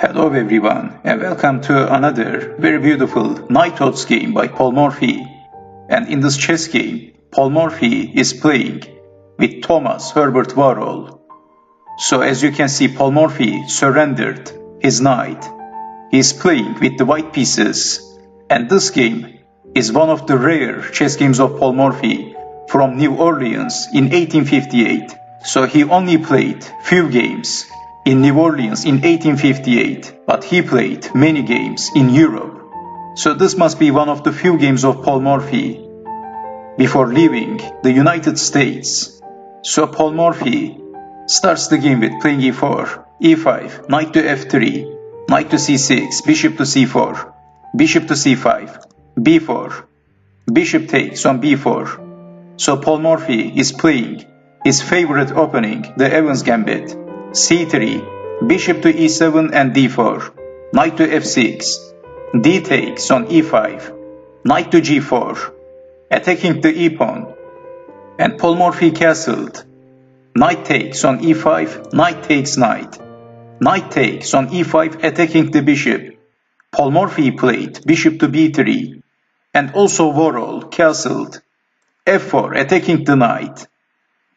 Hello everyone and welcome to another very beautiful Knight Odds game by Paul Morphy. And in this chess game, Paul Morphy is playing with Thomas Herbert Worrall. So as you can see, Paul Morphy surrendered his knight. He is playing with the white pieces, and this game is one of the rare chess games of Paul Morphy from New Orleans in 1858. So he only played few games in New Orleans in 1858, but he played many games in Europe. So this must be one of the few games of Paul Morphy before leaving the United States. So Paul Morphy starts the game with playing e4, e5, knight to f3, knight to c6, bishop to c4, bishop to c5, b4, bishop takes on b4. So Paul Morphy is playing his favorite opening, the Evans Gambit. c3, bishop to e7 and d4, knight to f6, d takes on e5, knight to g4, attacking the e-pawn, and Paul Morphy castled. Knight takes on e5, knight takes knight, knight takes on e5, attacking the bishop. Paul Morphy played bishop to b3, and also Worrall castled. f4, attacking the knight,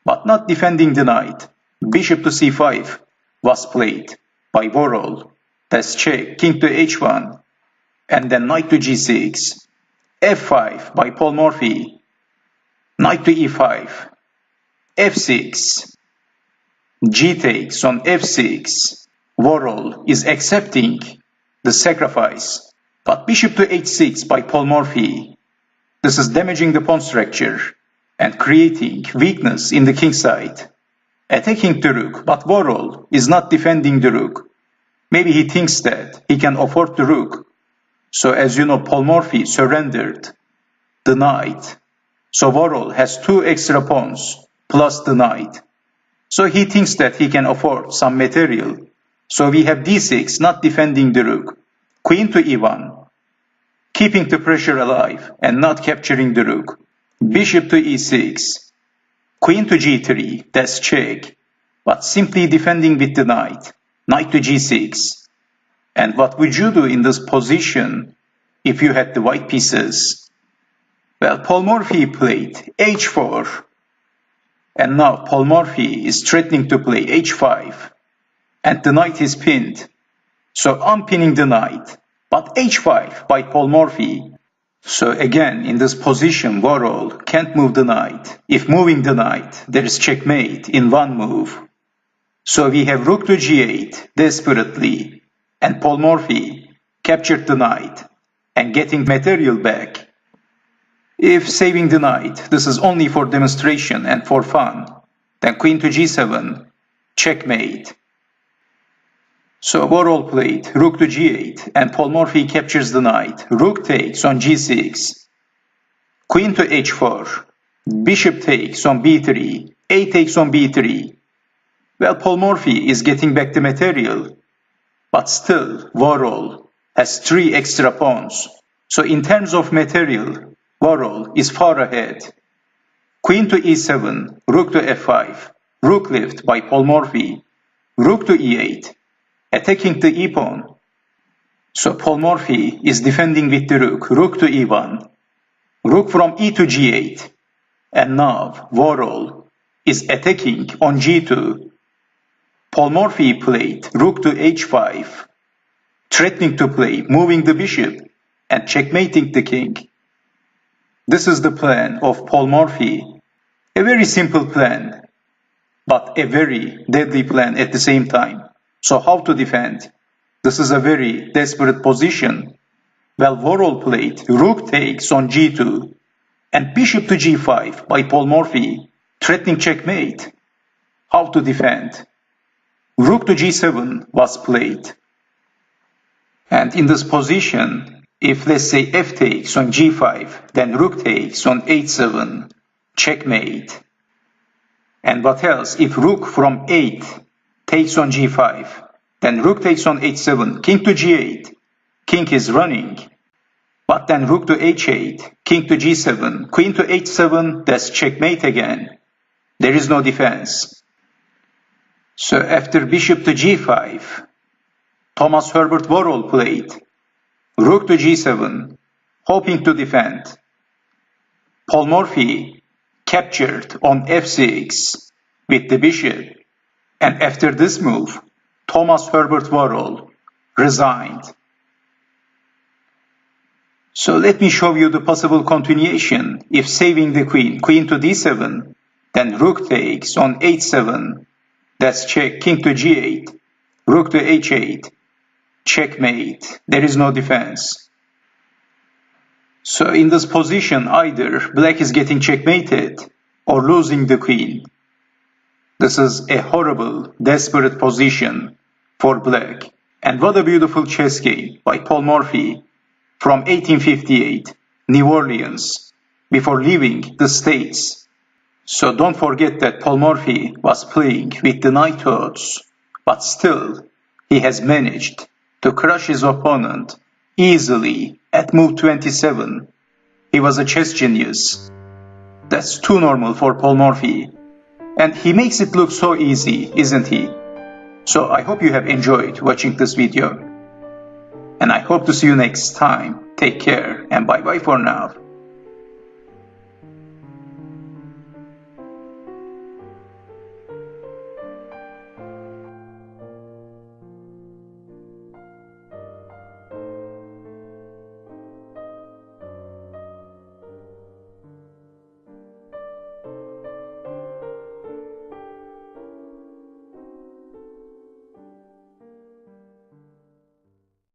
but not defending the knight. Bishop to c5 was played by Worrall. That's check, king to h1, and then knight to g6. f5 by Paul Morphy, knight to e5, f6, g takes on f6. Worrall is accepting the sacrifice, but bishop to h6 by Paul Morphy. This is damaging the pawn structure and creating weakness in the king side. Attacking the rook, but Worrall is not defending the rook. Maybe he thinks that he can afford the rook. So as you know, Paul Morphy surrendered the knight. So Worrall has two extra pawns plus the knight. So he thinks that he can afford some material. So we have d6, not defending the rook. Queen to e1, keeping the pressure alive and not capturing the rook. Bishop to e6. Queen to g3, that's check, but simply defending with the knight. Knight to g6. And what would you do in this position if you had the white pieces? Well, Paul Morphy played h4. And now Paul Morphy is threatening to play h5. And the knight is pinned. So I'm pinning the knight. But h5 by Paul Morphy. So again, in this position, Worrall can't move the knight. If moving the knight, there is checkmate in one move. So we have rook to g8 desperately, and Paul Morphy captured the knight and getting material back. If saving the knight, this is only for demonstration and for fun, then queen to g7, checkmate. So Worrall played rook to g8 and Paul Morphy captures the knight. Rook takes on g6. Queen to h4. Bishop takes on b3. A takes on b3. Well, Paul Morphy is getting back the material. But still, Worrall has three extra pawns. So in terms of material, Worrall is far ahead. Queen to e7. Rook to f5. Rook lift by Paul Morphy. Rook to e8. Attacking the e-pawn. So Paul Morphy is defending with the rook, rook to e1, rook from e to g8, and now Worrall is attacking on g2. Paul Morphy played rook to h5, threatening to play, moving the bishop and checkmating the king. This is the plan of Paul Morphy, a very simple plan, but a very deadly plan at the same time. So how to defend? This is a very desperate position. Well, Worrall played rook takes on g2 and bishop to g5 by Paul Morphy, threatening checkmate. How to defend? Rook to g7 was played. And in this position, if let's say f takes on g5, then rook takes on h7, checkmate. And what else? If rook from 8 takes on g5, then rook takes on h7, king to g8, king is running, but then rook to h8, king to g7, queen to h7, that's checkmate again. There is no defense. So after bishop to g5, Thomas Herbert Worrall played rook to g7, hoping to defend. Paul Morphy captured on f6 with the bishop, and after this move, Thomas Herbert Worrall resigned. So let me show you the possible continuation. If saving the queen, queen to d7, then rook takes on h7, that's check, king to g8, rook to h8, checkmate, there is no defense. So in this position, either black is getting checkmated or losing the queen. This is a horrible, desperate position for black. And what a beautiful chess game by Paul Morphy from 1858, New Orleans, before leaving the States. So don't forget that Paul Morphy was playing with the knighthood's, but still he has managed to crush his opponent easily at move 27. He was a chess genius. That's too normal for Paul Morphy. And he makes it look so easy, isn't he? So I hope you have enjoyed watching this video. And I hope to see you next time. Take care and bye bye for now.